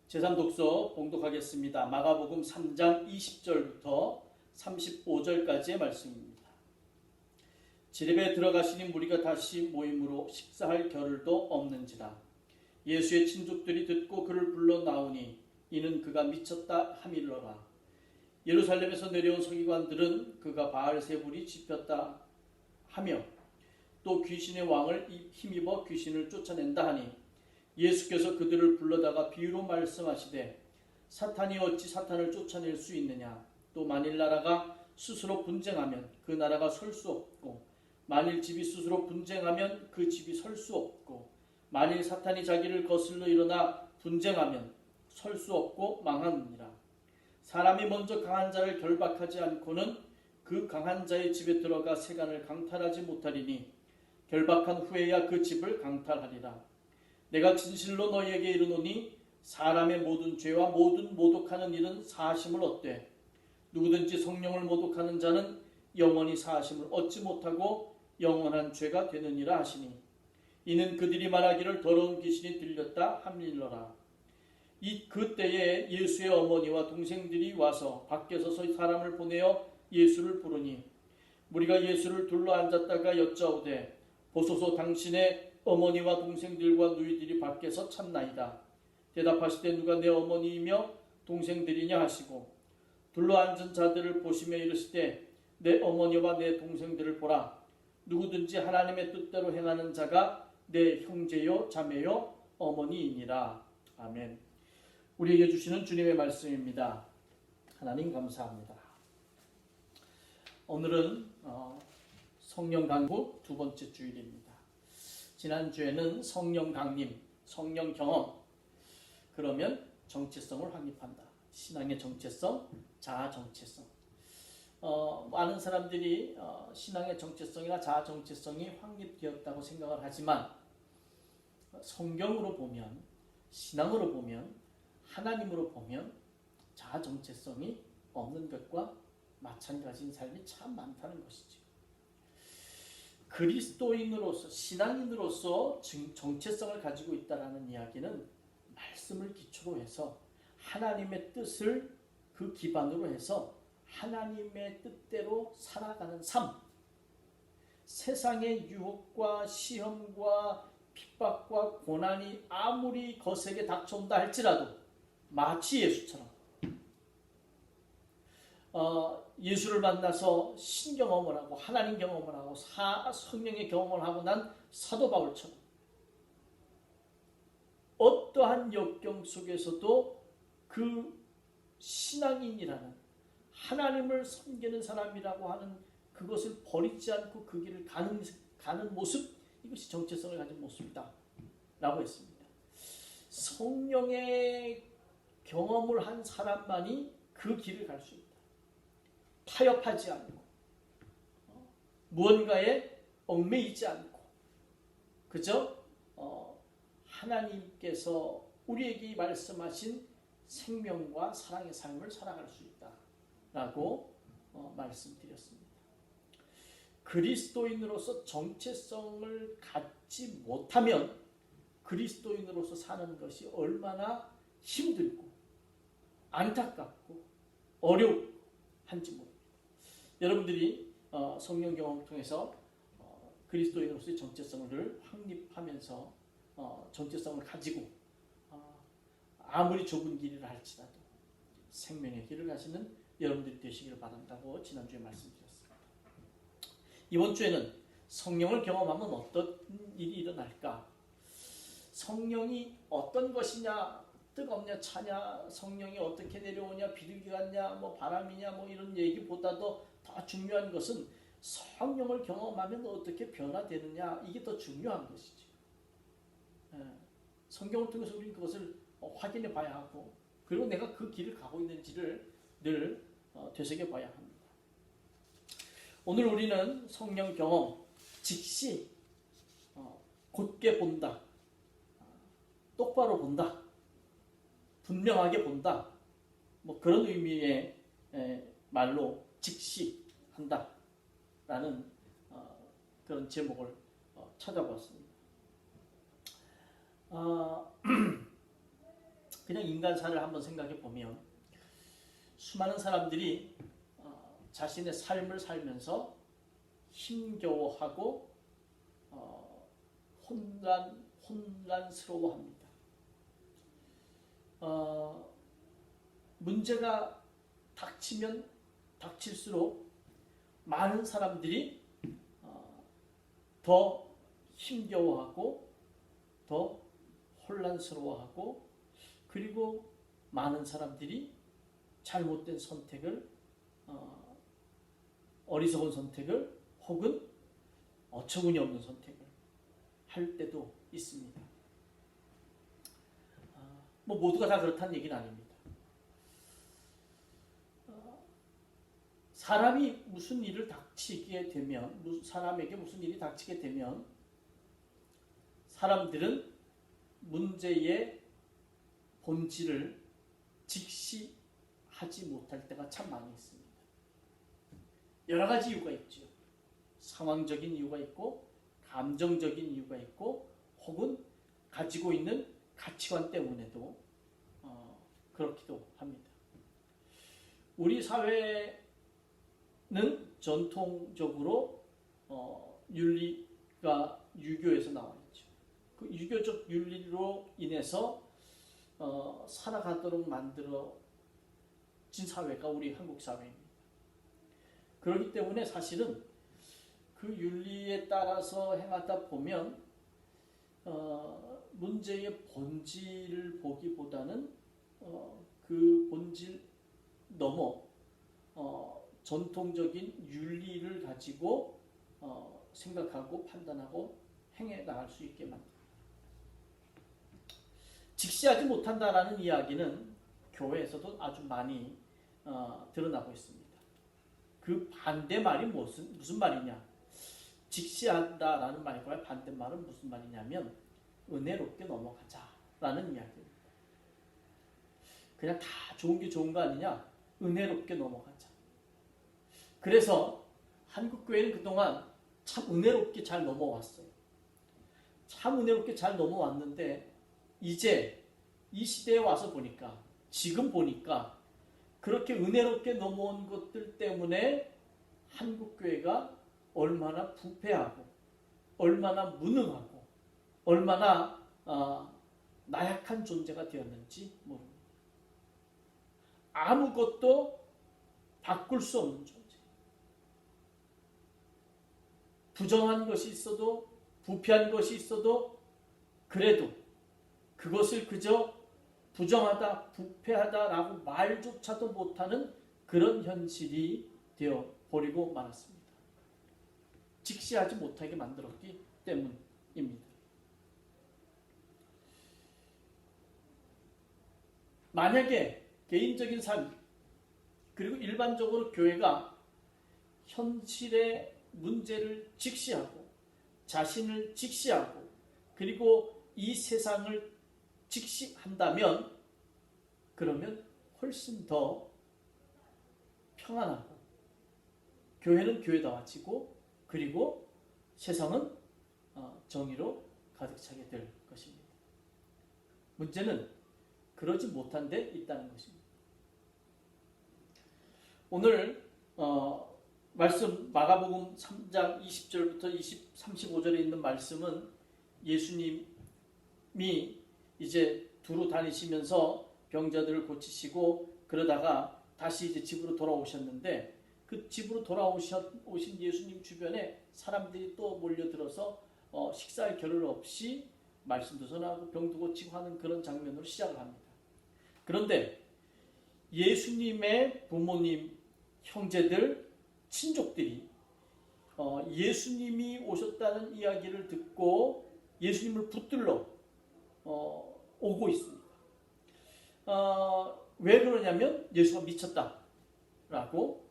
제3독서 봉독하겠습니다. 마가복음 3장 20절부터 35절까지의 말씀입니다. 지렙에 들어가시니 무리가 다시 모임으로 식사할 겨를도 없는지라. 예수의 친족들이 듣고 그를 불러 나오니 이는 그가 미쳤다 함일러라. 예루살렘에서 내려온 서기관들은 그가 바알세불이 집혔다 하며 또 귀신의 왕을 힘입어 귀신을 쫓아낸다 하니 예수께서 그들을 불러다가 비유로 말씀하시되 사탄이 어찌 사탄을 쫓아낼 수 있느냐. 또 만일 나라가 스스로 분쟁하면 그 나라가 설 수 없고 만일 집이 스스로 분쟁하면 그 집이 설 수 없고 만일 사탄이 자기를 거슬러 일어나 분쟁하면 설 수 없고 망하느니라. 사람이 먼저 강한 자를 결박하지 않고는 그 강한 자의 집에 들어가 세간을 강탈하지 못하리니 결박한 후에야 그 집을 강탈하리라. 내가 진실로 너희에게 이르노니 사람의 모든 죄와 모든 모독하는 일은 사하심을 얻되 누구든지 성령을 모독하는 자는 영원히 사하심을 얻지 못하고 영원한 죄가 되느니라 하시니 이는 그들이 말하기를 더러운 귀신이 들렸다 함일러라. 그때에 예수의 어머니와 동생들이 와서 밖에 서서 사람을 보내어 예수를 부르니 무리가 예수를 둘러 앉았다가 여짜오되 보소서 당신의 어머니와 동생들과 누이들이 밖에서 찾나이다. 대답하시되 누가 내 어머니이며 동생들이냐 하시고 둘러 앉은 자들을 보시며 이르시되 내 어머니와 내 동생들을 보라. 누구든지 하나님의 뜻대로 행하는 자가 내 형제요 자매요 어머니이니라. 아멘. 우리에게 주시는 주님의 말씀입니다. 하나님 감사합니다. 오늘은 성령 강구 두 번째 주일입니다. 지난주에는 성령 강림, 성령 경험, 그러면 정체성을 확립한다. 신앙의 정체성, 자아 정체성. 많은 사람들이 신앙의 정체성이나 자아 정체성이 확립되었다고 생각을 하지만 성경으로 보면, 신앙으로 보면, 하나님으로 보면 자아 정체성이 없는 것과 마찬가지인 삶이 참 많다는 것이죠. 그리스도인으로서, 신앙인으로서 정체성을 가지고 있다는 이야기는 말씀을 기초로 해서 하나님의 뜻을 그 기반으로 해서 하나님의 뜻대로 살아가는 삶, 세상의 유혹과 시험과 핍박과 고난이 아무리 거세게 닥쳐온다 할지라도 마치 예수처럼 예수를 만나서 신경험을 하고 하나님 경험을 하고 성령의 경험을 하고 난 사도 바울처럼 어떠한 역경 속에서도 그 신앙인이라는 하나님을 섬기는 사람이라고 하는 그것을 버리지 않고 그 길을 가는 모습, 이것이 정체성을 가진 모습이다 라고 했습니다. 성령의 경험을 한 사람만이 그 길을 갈 수 있다. 타협하지 않고 무언가에 얽매이지 않고 그저 하나님께서 우리에게 말씀하신 생명과 사랑의 삶을 살아갈 수 있다라고 말씀드렸습니다. 그리스도인으로서 정체성을 갖지 못하면 그리스도인으로서 사는 것이 얼마나 힘들고 안타깝고 어려운지 모릅니다. 여러분들이 성령 경험을 통해서 그리스도인으로서의 정체성을 확립하면서 정체성을 가지고 아무리 좁은 길이라 할지라도 생명의 길을 가시는 여러분들이 되시기를 바란다고 지난주에 말씀드렸습니다. 이번 주에는 성령을 경험하면 어떤 일이 일어날까? 성령이 어떤 것이냐? 뜨겁냐 차냐, 성령이 어떻게 내려오냐, 비둘기 같냐, 바람이냐, 이런 얘기보다도 더 중요한 것은 성령을 경험하면 어떻게 변화되느냐, 이게 더 중요한 것이죠. 성경을 통해서 우리는 그것을 확인해 봐야 하고, 그리고 내가 그 길을 가고 있는지를 늘 되새겨 봐야 합니다. 오늘 우리는 성령 경험, 즉시 곧게 본다, 똑바로 본다, 분명하게 본다, 그런 의미의 말로 즉시 한다 라는 그런 제목을 찾아보았습니다. 그냥 인간사를 한번 생각해 보면 수많은 사람들이 자신의 삶을 살면서 힘겨워하고 혼란스러워합니다. 문제가 닥치면 닥칠수록 많은 사람들이 더 힘겨워하고 더 혼란스러워하고, 그리고 많은 사람들이 잘못된 선택을, 어리석은 선택을, 혹은 어처구니 없는 선택을 할 때도 있습니다. 뭐 모두가 다 그렇다는 얘기는 아닙니다. 사람이 무슨 일을 닥치게 되면, 사람에게 무슨 일이 닥치게 되면 사람들은 문제의 본질을 직시하지 못할 때가 참 많이 있습니다. 여러 가지 이유가 있죠. 상황적인 이유가 있고, 감정적인 이유가 있고, 혹은 가지고 있는 가치관 때문에도 그렇기도 합니다. 우리 사회는 전통적으로 윤리가 유교에서 나와 있죠. 그 유교적 윤리로 인해서 살아가도록 만들어진 사회가 우리 한국 사회입니다. 그렇기 때문에 사실은 그 윤리에 따라서 행하다 보면 문제의 본질을 보기보다는 그 본질 넘어 전통적인 윤리를 가지고 생각하고 판단하고 행해 나갈 수 있게 만듭니다. 직시하지 못한다라는 이야기는 교회에서도 아주 많이 드러나고 있습니다. 그 반대말이 무슨 말이냐? 직시한다라는 말과의 반대말은 무슨 말이냐면 은혜롭게 넘어가자라는 이야기입니다. 그냥 다 좋은 게 좋은 거 아니냐? 은혜롭게 넘어가자. 그래서 한국교회는 그동안 참 은혜롭게 잘 넘어왔어요. 참 은혜롭게 잘 넘어왔는데 이제 이 시대에 와서 보니까, 지금 보니까 그렇게 은혜롭게 넘어온 것들 때문에 한국교회가 얼마나 부패하고 얼마나 무능하고 얼마나 나약한 존재가 되었는지 모릅니다. 아무것도 바꿀 수 없는 존재. 부정한 것이 있어도, 부패한 것이 있어도, 그래도 그것을 그저 부정하다, 부패하다라고 말조차도 못하는 그런 현실이 되어 버리고 말았습니다. 직시하지 못하게 만들었기 때문입니다. 만약에 개인적인 삶, 그리고 일반적으로 교회가 현실의 문제를 직시하고 자신을 직시하고 그리고 이 세상을 직시한다면, 그러면 훨씬 더 평안하고 교회는 교회다워지고 그리고 세상은 정의로 가득 차게 될 것입니다. 문제는 그러지 못한 데 있다는 것입니다. 오늘 말씀 마가복음 3장 20절부터 35절에 있는 말씀은 예수님이 이제 두루 다니시면서 병자들을 고치시고 그러다가 다시 이제 집으로 돌아오셨는데, 그 집으로 돌아오신 예수님 주변에 사람들이 또 몰려들어서 식사할 겨를 없이 말씀도 전하고 병도 고치고 하는 그런 장면으로 시작을 합니다. 그런데 예수님의 부모님, 형제들, 친족들이 예수님이 오셨다는 이야기를 듣고 예수님을 붙들러 오고 있습니다. 왜 그러냐면 예수가 미쳤다라고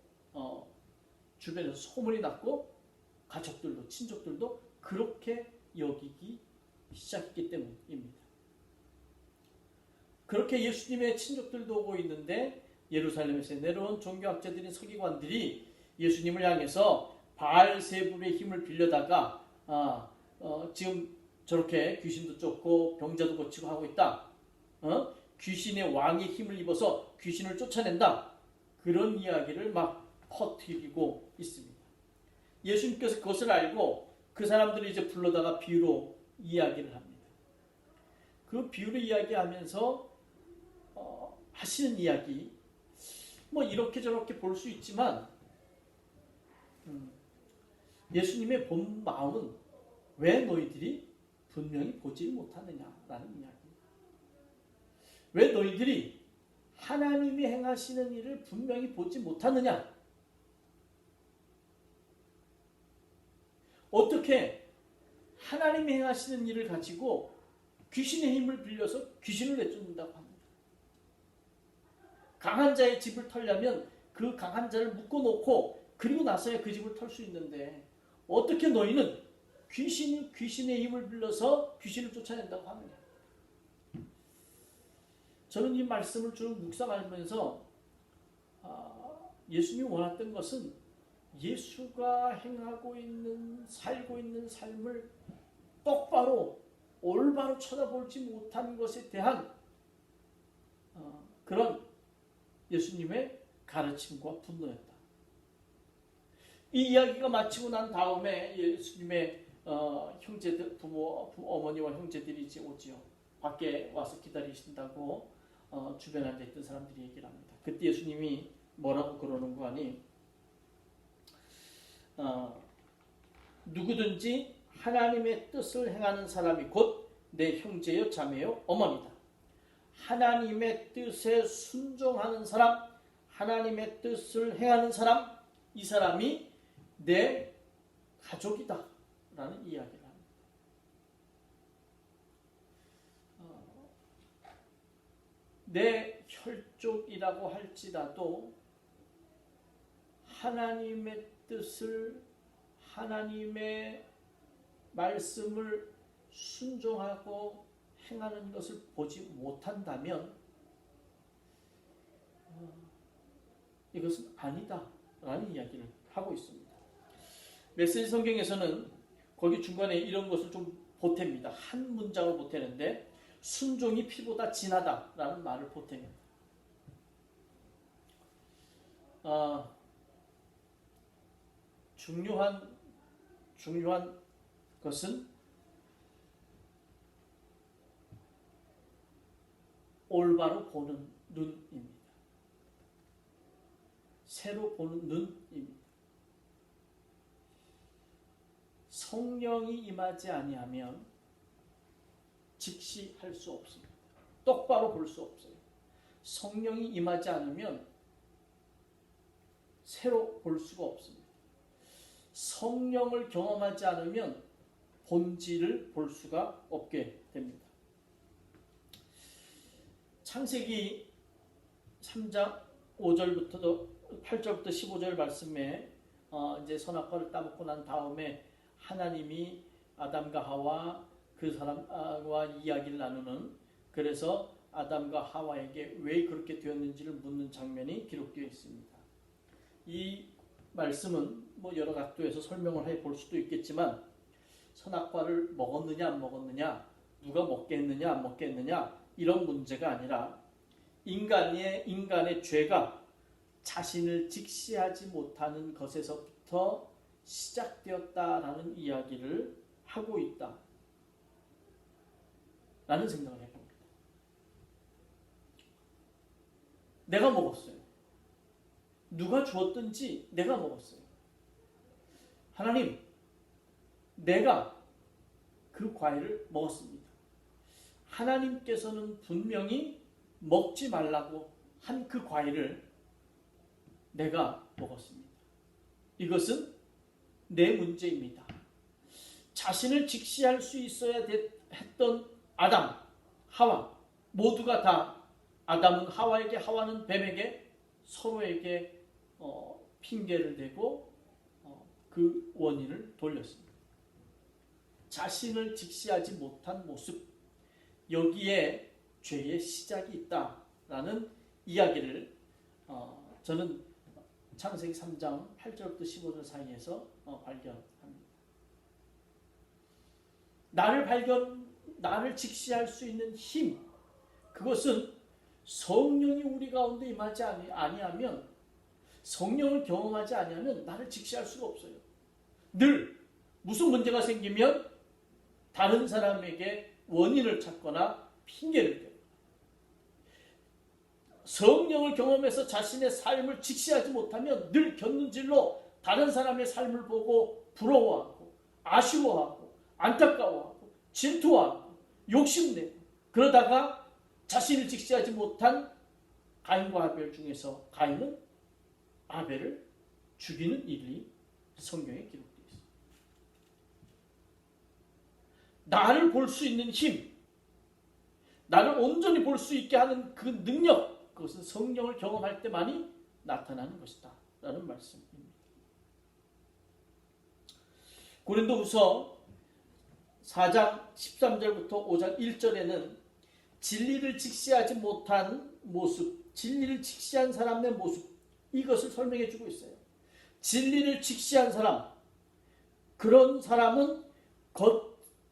주변에서 소문이 났고 가족들도 친족들도 그렇게 여기기 시작했기 때문입니다. 그렇게 예수님의 친족들도 오고 있는데 예루살렘에서 내려온 종교학자들인 서기관들이 예수님을 향해서 바알세불의 힘을 빌려다가 지금 저렇게 귀신도 쫓고 병자도 고치고 하고 있다. 귀신의 왕의 힘을 입어서 귀신을 쫓아낸다. 그런 이야기를 막 퍼뜨리고 있습니다. 예수님께서 그것을 알고 그 사람들이 이제 불러다가 비유로 이야기를 합니다. 그 비유로 이야기하면서 하시는 이야기 뭐 이렇게 저렇게 볼 수 있지만 예수님의 본 마음은 왜 너희들이 분명히 보지 못하느냐라는 이야기. 왜 너희들이 하나님이 행하시는 일을 분명히 보지 못하느냐? 어떻게 하나님이 행하시는 일을 가지고 귀신의 힘을 빌려서 귀신을 내쫓는다고 합니다. 강한 자의 집을 털려면 그 강한 자를 묶어놓고 그리고 나서야 그 집을 털 수 있는데 어떻게 너희는 귀신의 힘을 빌려서 귀신을 쫓아낸다고 하느냐? 저는 이 말씀을 쭉 묵상하면서 예수님이 원했던 것은 예수가 행하고 있는 살고 있는 삶을 똑바로 올바로 쳐다보지 못한 것에 대한 그런 예수님의 가르침과 분노였다. 이 이야기가 마치고 난 다음에 예수님의 형제들, 어머니와 형제들이 이제 오지요. 밖에 와서 기다리신다고 주변에 앉아있던 사람들이 얘기를 합니다. 그때 예수님이 뭐라고 그러는 거 아니? 누구든지 하나님의 뜻을 행하는 사람이 곧 내 형제요 자매요 어머니다. 하나님의 뜻에 순종하는 사람, 하나님의 뜻을 행하는 사람, 이 사람이 내 가족이다 라는 이야기를 합니다. 내 혈족이라고 할지라도 하나님의 뜻을, 하나님의 말씀을 순종하고 행하는 것을 보지 못한다면 이것은 아니다 라는 이야기를 하고 있습니다. 메시지 성경에서는 거기 중간에 이런 것을 좀 보탭니다. 한 문장을 보태는데 순종이 피보다 진하다 라는 말을 보탭니다. 중요한 것은 올바로 보는 눈입니다. 새로 보는 눈입니다. 성령이 임하지 아니하면 직시할 수 없습니다. 똑바로 볼 수 없어요. 성령이 임하지 않으면 새로 볼 수가 없습니다. 성령을 경험하지 않으면 본질을 볼 수가 없게 됩니다. 창세기 3장 5절부터 8절부터 15절 말씀에 이제 선악과를 따먹고 난 다음에 하나님이 아담과 하와 그 사람과 이야기를 나누는, 그래서 아담과 하와에게 왜 그렇게 되었는지를 묻는 장면이 기록되어 있습니다. 이 말씀은 뭐 여러 각도에서 설명을 해 볼 수도 있겠지만 선악과를 먹었느냐 안 먹었느냐, 누가 먹게 했느냐 안 먹게 했느냐 이런 문제가 아니라 인간의 죄가 자신을 직시하지 못하는 것에서부터 시작되었다라는 이야기를 하고 있다 라는 생각을 해봅니다. 내가 먹었어요. 누가 주었든지 내가 먹었어요. 하나님, 내가 그 과일을 먹었습니다. 하나님께서는 분명히 먹지 말라고 한 그 과일을 내가 먹었습니다. 이것은 내 문제입니다. 자신을 직시할 수 있어야 했던 아담, 하와 모두가 다, 아담은 하와에게, 하와는 뱀에게 서로에게 핑계를 대고 그 원인을 돌렸습니다. 자신을 직시하지 못한 모습, 여기에 죄의 시작이 있다라는 이야기를 저는 창세기 3장 8절부터 15절 사이에서 발견합니다. 나를 직시할 수 있는 힘, 그것은 성령이 우리 가운데 임하지 아니하면, 성령을 경험하지 아니하면 나를 직시할 수가 없어요. 늘 무슨 문제가 생기면 다른 사람에게 원인을 찾거나 핑계를 대요. 성령을 경험해서 자신의 삶을 직시하지 못하면 늘 곁눈질로 다른 사람의 삶을 보고 부러워하고 아쉬워하고 안타까워하고 질투하고 욕심내고, 그러다가 자신을 직시하지 못한 가인과 아벨 중에서 가인은 아벨을 죽이는 일이 성경에 기록되어 있습니다. 나를 볼 수 있는 힘, 나를 온전히 볼 수 있게 하는 그 능력, 그것은 성령을 경험할 때만이 나타나는 것이다 라는 말씀입니다. 고린도후서 4장 13절부터 5장 1절에는 진리를 직시하지 못한 모습, 진리를 직시한 사람의 모습, 이것을 설명해 주고 있어요. 진리를 직시한 사람, 그런 사람은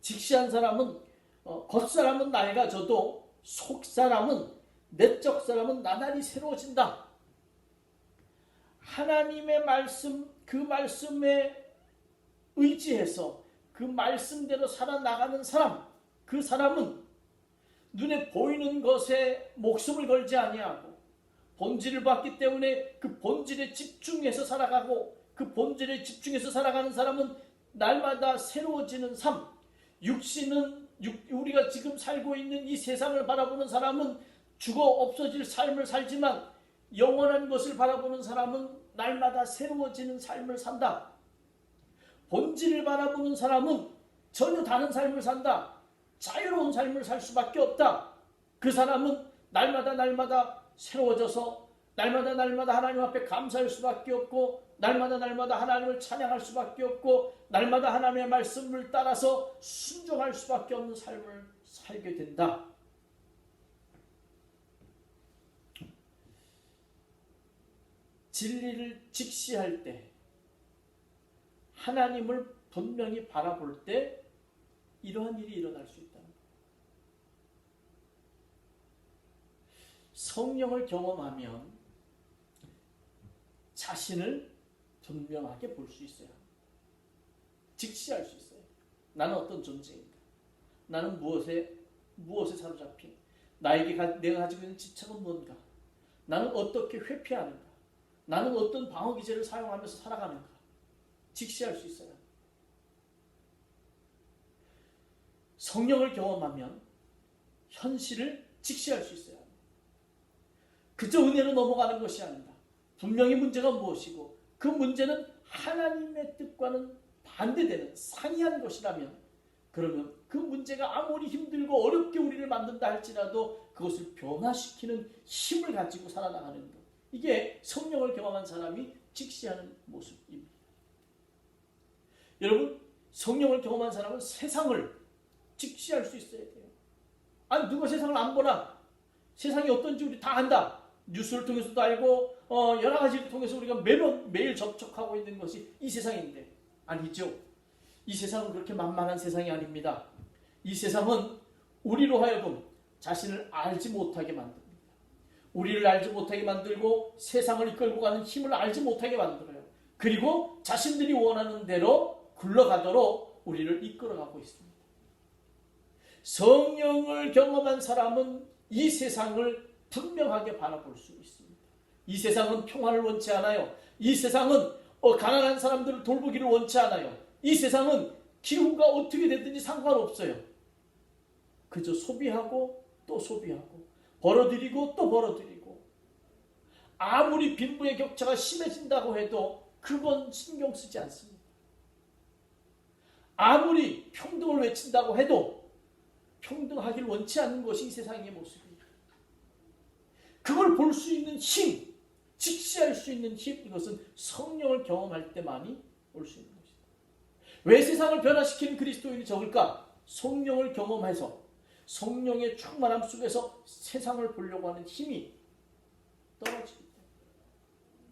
직시한 사람은 겉사람은 낡아져도 속사람은, 내적 사람은 나날이 새로워진다. 하나님의 말씀, 그 말씀에 의지해서 그 말씀대로 살아나가는 사람, 그 사람은 눈에 보이는 것에 목숨을 걸지 아니하고 본질을 봤기 때문에 그 본질에 집중해서 살아가고, 그 본질에 집중해서 살아가는 사람은 날마다 새로워지는 삶, 육신은 우리가 지금 살고 있는 이 세상을 바라보는 사람은 죽어 없어질 삶을 살지만 영원한 것을 바라보는 사람은 날마다 새로워지는 삶을 산다. 본질을 바라보는 사람은 전혀 다른 삶을 산다. 자유로운 삶을 살 수밖에 없다. 그 사람은 날마다 새로워져서 날마다 하나님 앞에 감사할 수밖에 없고, 날마다 하나님을 찬양할 수밖에 없고, 날마다 하나님의 말씀을 따라서 순종할 수밖에 없는 삶을 살게 된다. 진리를 직시할 때, 하나님을 분명히 바라볼 때 이러한 일이 일어날 수 있다. 성령을 경험하면 자신을 분명하게 볼 수 있어요. 직시할 수 있어요. 나는 어떤 존재인가? 나는 무엇에 사로잡힌? 내가 가지고 있는 집착은 뭔가? 나는 어떻게 회피하는가? 나는 어떤 방어기제를 사용하면서 살아가는가? 직시할 수 있어요. 성령을 경험하면 현실을 직시할 수 있어요. 그저 은혜로 넘어가는 것이 아니다. 분명히 문제가 무엇이고 그 문제는 하나님의 뜻과는 반대되는 상이한 것이라면, 그러면 그 문제가 아무리 힘들고 어렵게 우리를 만든다 할지라도 그것을 변화시키는 힘을 가지고 살아나가는 것, 이게 성령을 경험한 사람이 직시하는 모습입니다. 여러분, 성령을 경험한 사람은 세상을 직시할 수 있어야 돼요. 아니, 누가 세상을 안 보나? 세상이 어떤지 우리 다 안다. 뉴스를 통해서도 알고 여러 가지를 통해서 우리가 매일 접촉하고 있는 것이 이 세상인데, 아니죠. 이 세상은 그렇게 만만한 세상이 아닙니다. 이 세상은 우리로 하여금 자신을 알지 못하게 만듭니다. 우리를 알지 못하게 만들고 세상을 이끌고 가는 힘을 알지 못하게 만들어요. 그리고 자신들이 원하는 대로 굴러가도록 우리를 이끌어가고 있습니다. 성령을 경험한 사람은 이 세상을 분명하게 바라볼 수 있습니다. 이 세상은 평화를 원치 않아요. 이 세상은 가난한 사람들을 돌보기를 원치 않아요. 이 세상은 기후가 어떻게 됐든지 상관없어요. 그저 소비하고 또 소비하고, 벌어들이고 또 벌어들이고, 아무리 빈부의 격차가 심해진다고 해도 그건 신경 쓰지 않습니다. 아무리 평등을 외친다고 해도 평등하기를 원치 않는 것이 이 세상의 모습입니다. 그걸 볼 수 있는 힘, 직시할 수 있는 힘, 이것은 성령을 경험할 때만이 올 수 있는 것이다. 왜 세상을 변화시키는 그리스도인이 적을까? 성령을 경험해서 성령의 충만함 속에서 세상을 보려고 하는 힘이 떨어지기 때문에,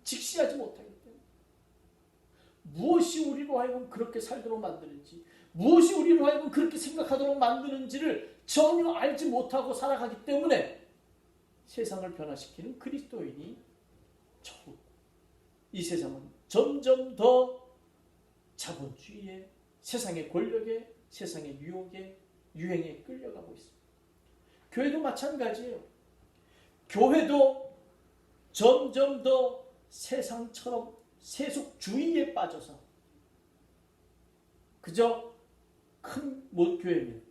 직시하지 못하기 때문에. 무엇이 우리로 하여금 그렇게 살도록 만드는지, 무엇이 우리로 하여금 그렇게 생각하도록 만드는지를 전혀 알지 못하고 살아가기 때문에 세상을 변화시키는 그리스도인이 적고 이 세상은 점점 더 자본주의에, 세상의 권력에, 세상의 유혹에, 유행에 끌려가고 있습니다. 교회도 마찬가지예요. 교회도 점점 더 세상처럼 세속주의에 빠져서 그저 큰 교회면,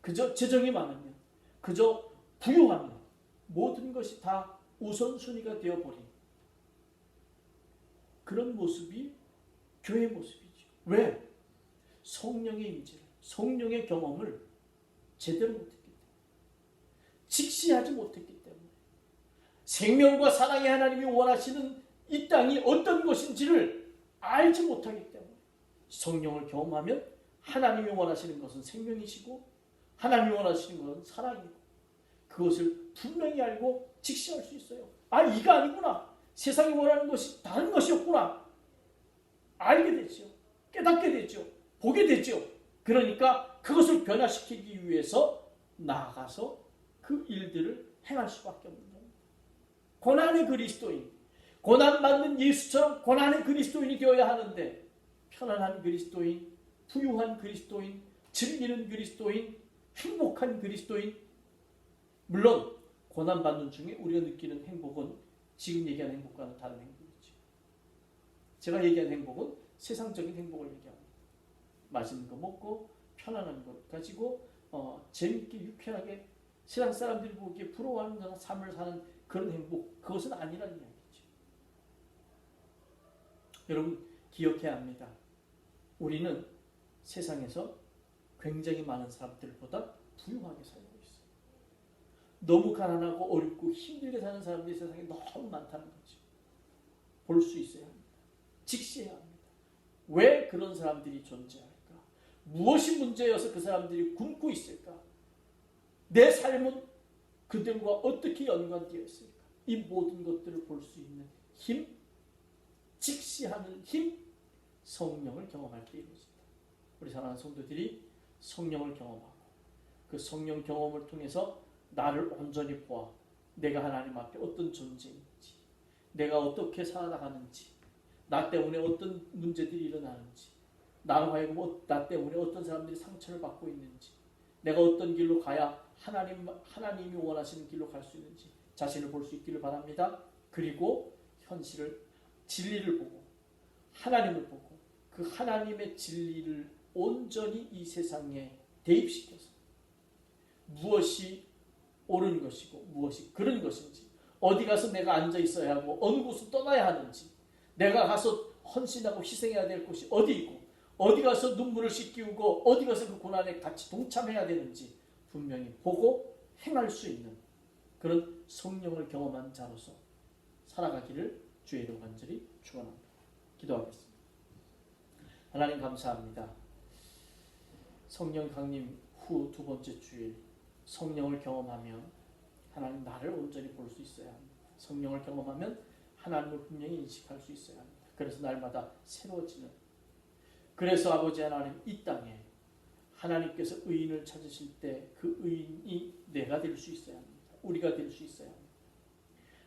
그저 재정이 많으면, 그저 부유하면 모든 것이 다 우선순위가 되어버린 그런 모습이 교회의 모습이죠. 왜? 성령의 임재를, 성령의 경험을 제대로 못했기 때문에, 직시하지 못했기 때문에, 생명과 사랑의 하나님이 원하시는 이 땅이 어떤 것인지를 알지 못하기 때문에, 성령을 경험하면 하나님이 원하시는 것은 생명이시고 하나님이 원하시는 것은 사랑이고 그것을 분명히 알고 직시할 수 있어요. 아, 이거 아니구나. 세상이 원하는 것이 다른 것이었구나. 알게 되죠. 깨닫게 되죠. 보게 되죠. 그러니까 그것을 변화시키기 위해서 나아가서 그 일들을 행할 수밖에 없는 겁니다. 고난의 그리스도인, 고난받는 예수처럼 고난의 그리스도인이 되어야 하는데, 편안한 그리스도인, 부유한 그리스도인, 즐기는 그리스도인, 행복한 그리스도인, 물론 고난받는 중에 우리가 느끼는 행복은 지금 얘기하는 행복과는 다른 행복이죠. 제가 얘기하는 행복은 세상적인 행복을 얘기합니다. 맛있는 거 먹고 편안한 것 가지고 재밌게 유쾌하게 세상 사람들이 보기에 부러워하는 삶을 사는 그런 행복, 그것은 아니라는 이야기죠. 여러분 기억해야 합니다. 우리는 세상에서 굉장히 많은 사람들보다 부유하게 살고 있어요. 너무 가난하고 어렵고 힘들게 사는 사람들이 세상에 너무 많다는 거죠. 볼 수 있어야 합니다. 직시해야 합니다. 왜 그런 사람들이 존재할까? 무엇이 문제여서 그 사람들이 굶고 있을까? 내 삶은 그들과 어떻게 연관되어 있을까? 이 모든 것들을 볼 수 있는 힘, 직시하는 힘, 성령을 경험할 때 이루어집니다. 우리 사랑하는 성도들이 성령을 경험하고 그 성령 경험을 통해서 나를 온전히 보아 내가 하나님 앞에 어떤 존재인지, 내가 어떻게 살아가는지, 나 때문에 어떤 문제들이 일어나는지, 나로 하여금 나 때문에 어떤 사람들이 상처를 받고 있는지, 내가 어떤 길로 가야 하나님이 원하시는 길로 갈 수 있는지 자신을 볼 수 있기를 바랍니다. 그리고 현실을, 진리를 보고 하나님을 보고 그 하나님의 진리를 온전히 이 세상에 대입시켜서 무엇이 옳은 것이고 무엇이 그른 것인지, 어디 가서 내가 앉아 있어야 하고 어느 곳을 떠나야 하는지, 내가 가서 헌신하고 희생해야 될 곳이 어디이고 어디 가서 눈물을 씻기우고 어디 가서 그 고난에 같이 동참해야 되는지 분명히 보고 행할 수 있는 그런 성령을 경험한 자로서 살아가기를 주의 이름으로 간절히 축원합니다. 기도하겠습니다. 하나님 감사합니다. 성령 강림 후 두 번째 주일, 성령을 경험하며 하나님 나를 온전히 볼 수 있어야 합니다. 성령을 경험하면 하나님을 분명히 인식할 수 있어야 합니다. 그래서 날마다 새로워지는, 그래서 아버지 하나님 이 땅에 하나님께서 의인을 찾으실 때 그 의인이 내가 될 수 있어야 합니다. 우리가 될 수 있어야 합니다.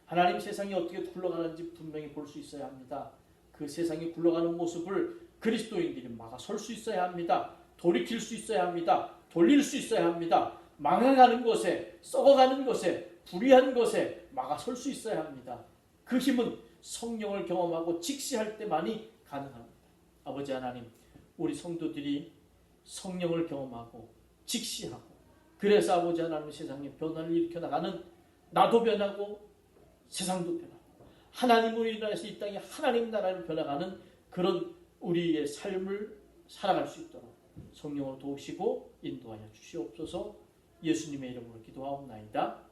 하나님 세상이 어떻게 굴러가는지 분명히 볼 수 있어야 합니다. 그 세상이 굴러가는 모습을 그리스도인들이 막아설 수 있어야 합니다. 돌이킬 수 있어야 합니다. 돌릴 수 있어야 합니다. 망해가는 것에, 썩어가는 것에, 불의한 것에 막아설 수 있어야 합니다. 그 힘은 성령을 경험하고 직시할 때만이 가능합니다. 아버지 하나님, 우리 성도들이 성령을 경험하고 직시하고, 그래서 아버지 하나님 세상에 변화를 일으켜 나가는, 나도 변하고 세상도 변하고 하나님으로 인해서 이 땅이 하나님 나라를 변화가는 그런 우리의 삶을 살아갈 수 있도록 성령으로 도우시고 인도하여 주시옵소서. 예수님의 이름으로 기도하옵나이다.